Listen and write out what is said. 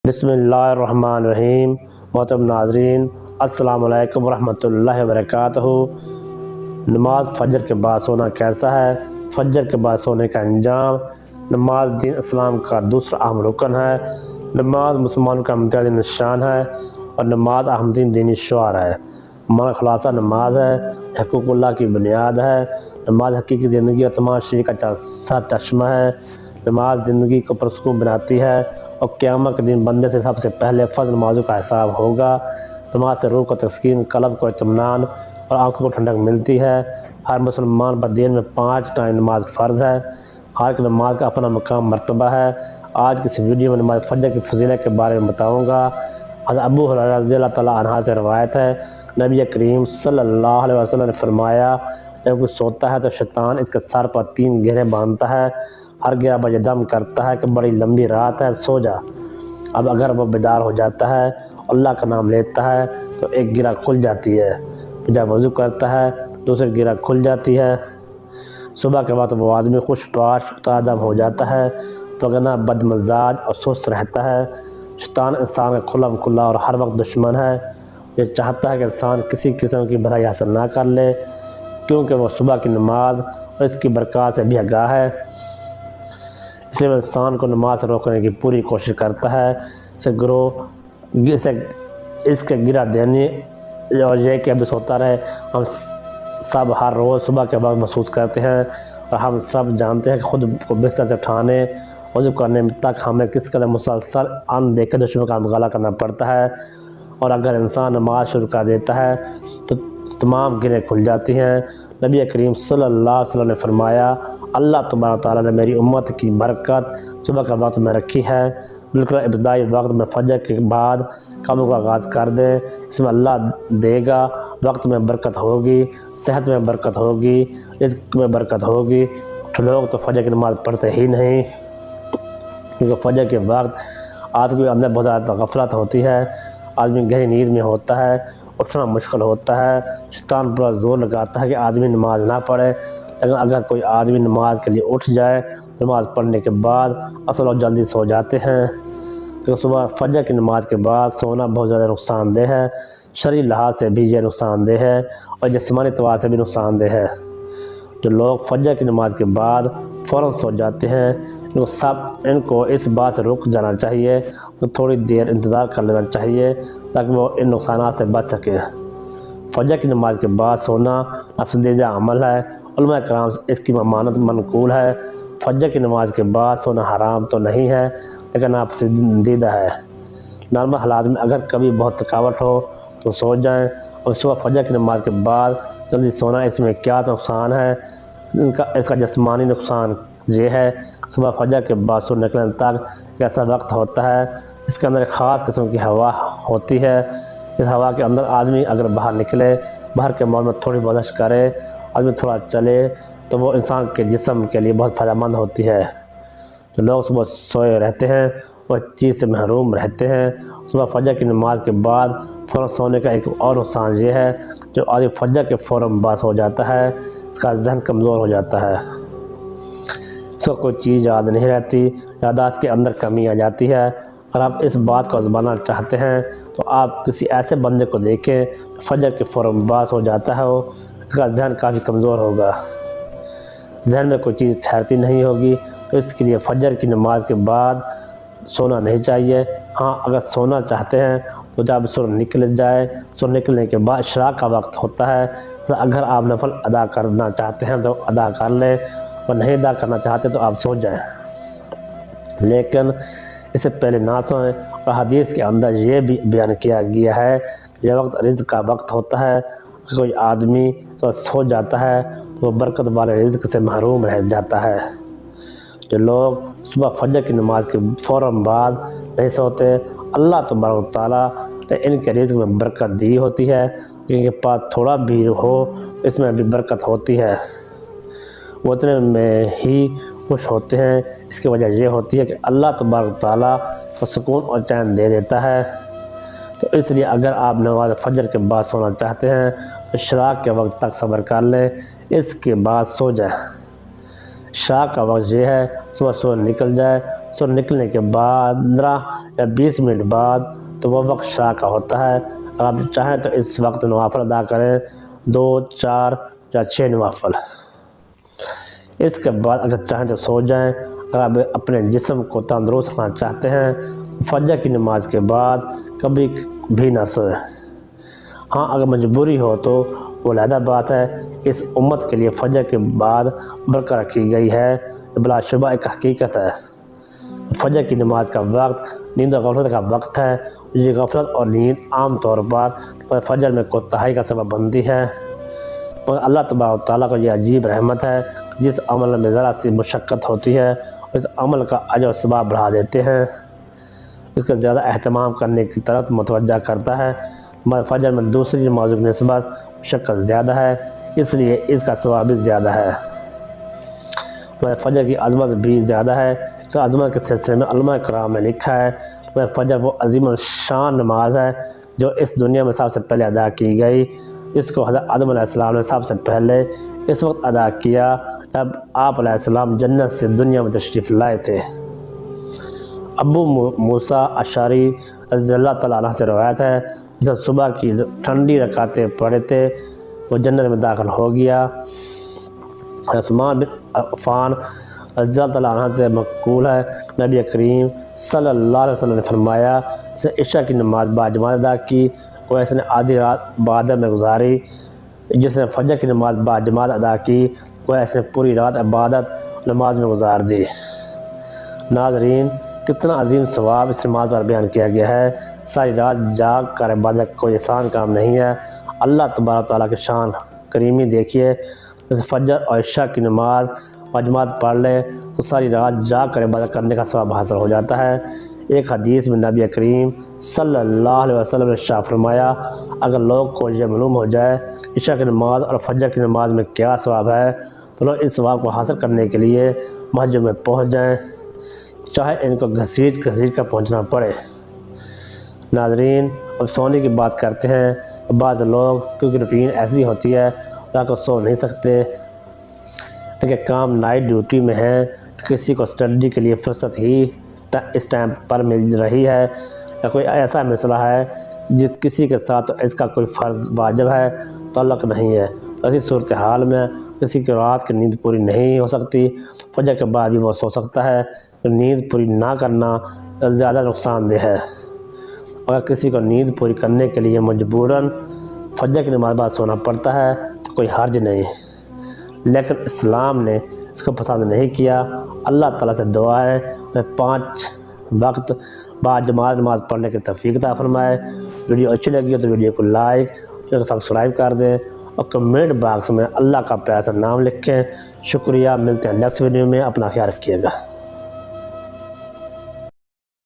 بسم اللہ الرحمن الرحیم۔ محترم ناظرین، السلام علیکم ورحمۃ اللہ وبرکاتہ۔ نماز فجر کے بعد سونا کیسا ہے؟ فجر کے بعد سونے کا انجام۔ نماز دین اسلام کا دوسرا اہم رکن ہے۔ نماز مسلمانوں کا امتیازی نشان ہے اور نماز اہم دینی شعار ہے۔ ہمارا خلاصہ نماز ہے، حقوق اللہ کی بنیاد ہے۔ نماز حقیقی زندگی اور تمام شریعت کا سر چشمہ ہے۔ نماز زندگی کو پرسکون بناتی ہے اور قیامت کے دن بندے سے سب سے پہلے فرض نمازوں کا حساب ہوگا۔ نماز سے روح کو تسکین، قلب کو اطمینان اور آنکھوں کو ٹھنڈک ملتی ہے۔ ہر مسلمان پر دن میں 5 ٹائم نماز فرض ہے۔ ہر ایک نماز کا اپنا مقام مرتبہ ہے۔ آج کی اس ویڈیو میں نماز فجر کی فضیلت کے بارے میں بتاؤں گا۔ حضرت ابو ہریرہ رضی اللہ تعالیٰ عنہ سے روایت ہے، نبی کریم صلی اللہ علیہ وسلم نے فرمایا، جب کوئی سوتا ہے تو شیطان اس کے سر پر 3 گرہیں باندھتا ہے۔ ہر گرہ بجے دم کرتا ہے کہ بڑی لمبی رات ہے، سو جا۔ اب اگر وہ بیدار ہو جاتا ہے، اللہ کا نام لیتا ہے تو ایک گرہ کھل جاتی ہے۔ جب وضو کرتا ہے دوسری گرہ کھل جاتی ہے۔ صبح کے وقت وہ آدمی خوش باش تازہ ہو جاتا ہے تو گنا بد مزاج اور سست رہتا ہے۔ شیطان انسان کا کھلم کھلا اور ہر وقت دشمن ہے۔ یہ چاہتا ہے کہ انسان کسی قسم کی بھلائی حاصل نہ کر لے، کیونکہ وہ صبح کی نماز اور اس کی برکات سے بھی آگاہ ہے۔ اس لیے وہ انسان کو نماز سے روکنے کی پوری کوشش کرتا ہے۔ اس کے گرہ دینے اور یہ کہ ابھی سوتا رہے، ہم سب ہر روز صبح کے وقت محسوس کرتے ہیں اور ہم سب جانتے ہیں کہ خود کو بستر سے اٹھانے وضو کرنے تک ہمیں کس قدر مسلسل اندیکھے دشمن کا مقابلہ کرنا پڑتا ہے، اور اگر انسان نماز شروع کر دیتا ہے تو تمام گرہیں کھل جاتی ہیں۔ نبی کریم صلی اللہ علیہ وسلم نے فرمایا، اللہ تبارک تعالیٰ نے میری امت کی برکت صبح کا وقت میں رکھی ہے۔ بالکل ابتدائی وقت میں فجر کے بعد کاموں کا آغاز کر دیں، اس میں اللہ دے گا۔ وقت میں برکت ہوگی، صحت میں برکت ہوگی، رزق میں برکت ہوگی۔ لوگ تو فجر کی نماز پڑھتے ہی نہیں، کیونکہ فجر کے وقت آدمی کے اندر بہت زیادہ غفلت ہوتی ہے، آدمی گہری نیند میں ہوتا ہے، اٹھنا مشکل ہوتا ہے۔ شیطان پورا زور لگاتا ہے کہ آدمی نماز نہ پڑھے، لیکن اگر کوئی آدمی نماز کے لیے اٹھ جائے، نماز پڑھنے کے بعد اصل لوگ جلدی سو جاتے ہیں، کیونکہ صبح فجر کی نماز کے بعد سونا بہت زیادہ نقصان دہ ہے۔ شرعی لحاظ سے بھی یہ نقصان دہ ہے اور جسمانی اعتبار سے بھی نقصان دہ ہے۔ جو لوگ فجر کی نماز کے بعد فوراً سو جاتے ہیں، ان کو اس بات سے رک جانا چاہیے، تو تھوڑی دیر انتظار کر لینا چاہیے تاکہ وہ ان نقصانات سے بچ سکیں۔ فجر کی نماز کے بعد سونا ناپسندیدہ عمل ہے، علماء کرام سے اس کی ممانعت منقول ہے۔ فجر کی نماز کے بعد سونا حرام تو نہیں ہے، لیکن ناپسندیدہ ہے۔ نارمل حالات میں اگر کبھی بہت تھکاوٹ ہو تو سو جائیں، اور صبح فجر کی نماز کے بعد جلدی سونا، اس میں کیا نقصان ہے؟ اس کا جسمانی نقصان یہ ہے، صبح فجر کے بعد سورج نکلنے تک ایک ایسا وقت ہوتا ہے اس کے اندر ایک خاص قسم کی ہوا ہوتی ہے۔ اس ہوا کے اندر آدمی اگر باہر نکلے، باہر کے ماحول میں تھوڑی ورزش کرے، آدمی تھوڑا چلے، تو وہ انسان کے جسم کے لیے بہت فائدہ مند ہوتی ہے۔ جو لوگ صبح سوئے رہتے ہیں وہ چیز سے محروم رہتے ہیں۔ صبح فجر کی نماز کے بعد فوراً سونے کا ایک اور نقصان یہ ہے، جو آدمی فجر کے فوراً بعد سو جاتا ہے، اس کا ذہن کمزور ہو جاتا ہے، اس کو کوئی چیز یاد نہیں رہتی، یادداشت کے اندر کمی آ جاتی ہے۔ اگر آپ اس بات کو آزمانا چاہتے ہیں تو آپ کسی ایسے بندے کو دیکھیں جو فجر کے فوراً بعد ہو جاتا ہے، اس کا ذہن کافی کمزور ہوگا، ذہن میں کوئی چیز ٹھہرتی نہیں ہوگی، تو اس کے لیے فجر کی نماز کے بعد سونا نہیں چاہیے۔ ہاں، اگر سونا چاہتے ہیں تو جب سورج نکل جائے، سورج نکلنے کے بعد اشراق کا وقت ہوتا ہے، اگر آپ نفل ادا کرنا چاہتے ہیں تو ادا کر لیں، اور نہیں ادا کرنا چاہتے تو آپ سو جائیں، لیکن اس سے پہلے نہ سوئیں۔ اور حدیث کے اندر یہ بھی بیان کیا گیا ہے کہ یہ وقت رزق کا وقت ہوتا ہے، اگر کوئی آدمی سو جاتا ہے تو وہ برکت والے رزق سے محروم رہ جاتا ہے۔ جو لوگ صبح فجر کی نماز کے فوراً بعد نہیں سوتے، اللہ تبارک تعالیٰ نے ان کے رزق میں برکت دی ہوتی ہے، ان کے پاس تھوڑا بھی ہو اس میں بھی برکت ہوتی ہے، وہ اتنے میں ہی خوش ہوتے ہیں۔ اس کی وجہ یہ ہوتی ہے کہ اللہ تبارک تعالیٰ کو سکون اور چین دے دیتا ہے۔ تو اس لیے اگر آپ نماز فجر کے بعد سونا چاہتے ہیں تو اشراق کے وقت تک صبر کر لیں، اس کے بعد سو جائیں۔ اشراق کا وقت یہ ہے، صبح سورج نکل جائے سورج نکلنے کے بعد 15 یا 20 منٹ بعد تو وہ وقت شام کا ہوتا ہے۔ اگر آپ چاہیں تو اس وقت نوافل ادا کریں، 2، 4 یا 6 نوافل۔ اس کے بعد اگر چاہیں تو سو جائیں۔ اگر آپ اپنے جسم کو تندرست رکھنا چاہتے ہیں فجر کی نماز کے بعد کبھی بھی نہ سوئیں۔ ہاں اگر مجبوری ہو تو وہ علیحدہ بات ہے۔ اس امت کے لیے فجر کے بعد برقرار رکھی گئی ہے، بلا شبہ ایک حقیقت ہے۔ فجر کی نماز کا وقت نیند و غفلت کا وقت ہے۔ یہ غفلت اور نیند عام طور پر فجر میں کوتاہی کا سبب بنتی ہے، مگر اللہ تبارک و تعالیٰ کو یہ عجیب رحمت ہے، جس عمل میں ذرا سی مشقت ہوتی ہے اس عمل کا اجر و ثواب بڑھا دیتے ہیں، اس کا زیادہ اہتمام کرنے کی طرف متوجہ کرتا ہے۔ مگر فجر میں دوسری نمازوں کی نسبت مشقت زیادہ ہے، اس لیے اس کا ثواب بھی زیادہ ہے، مگر فجر کی عظمت بھی زیادہ ہے۔ اس عظمت کے سلسلے میں علماء کرام نے لکھا ہے کہ فجر وہ عظیم الشان نماز ہے جو اس دنیا میں سب سے پہلے ادا کی گئی۔ اس کو حضرت آدم علیہ السلام نے سب سے پہلے اس وقت ادا کیا جب آپ علیہ السلام جنت سے دنیا میں تشریف لائے تھے۔ ابو موسیٰ اشعری رضی اللہ تعالیٰ عنہ سے روایت ہے، جسے صبح کی ٹھنڈی رکعتیں پڑھے تھے وہ جنت میں داخل ہو گیا۔ عثمان بن عفان رضی اللہ تعالیٰ عنہ سے منقول ہے، نبی کریم صلی اللہ علیہ وسلم نے فرمایا، جس نے عشاء کی نماز باجماعت ادا کی کوئی اس نے آدھی رات عبادت میں گزاری، جس نے فجر کی نماز باجماعت ادا کی کوئی اس نے پوری رات عبادت نماز میں گزار دی۔ ناظرین، کتنا عظیم ثواب اس نماز پر بیان کیا گیا ہے۔ ساری رات جاگ کر عبادت کوئی آسان کام نہیں ہے۔ اللہ تبارک و تعالیٰ کی شان کریمی دیکھیے، جیسے فجر اور عشاء کی نماز باجماعت پڑھ لے تو ساری رات جاگ کر عبادت کرنے کا ثواب حاصل ہو جاتا ہے۔ ایک حدیث میں نبی کریم صلی اللہ علیہ وسلم نے ارشاد فرمایا، اگر لوگ کو یہ معلوم ہو جائے عشاء کی نماز اور فجر کی نماز میں کیا ثواب ہے تو لوگ اس ثواب کو حاصل کرنے کے لیے مسجد میں پہنچ جائیں، چاہے ان کو گھسیٹ کر پہنچنا پڑے۔ ناظرین، اب سونے کی بات کرتے ہیں۔ بعض لوگ کیونکہ روٹین ایسی ہوتی ہے رات کو سو نہیں سکتے، لیکن کام نائٹ ڈیوٹی میں ہے، کسی کو اسٹڈی کے لیے فرصت ہی اس ٹائم پر مل رہی ہے، یا کوئی ایسا مسئلہ ہے جس کسی کے ساتھ اس کا کوئی فرض واجب ہے تعلق نہیں ہے، تو ایسی صورتحال میں کسی کی رات کی نیند پوری نہیں ہو سکتی، فجر کے بعد بھی وہ سو سکتا ہے۔ تو نیند پوری نہ کرنا زیادہ نقصان دہ ہے۔ اگر کسی کو نیند پوری کرنے کے لیے مجبوراً فجر کی نماز بعد سونا پڑتا ہے تو کوئی حرج نہیں، لیکن اسلام نے اس کو پسند نہیں کیا۔ اللہ تعالیٰ سے دعا ہے کہ 5 وقت بعد جماعت نماز پڑھنے کی توفیق عطا فرمائے۔ ویڈیو اچھی لگی ہو تو ویڈیو کو لائک اور سبسکرائب کر دیں اور کمنٹ باکس میں اللہ کا پیارا سا نام لکھیں۔ شکریہ، ملتے ہیں نیکسٹ ویڈیو میں، اپنا خیال رکھیے گا۔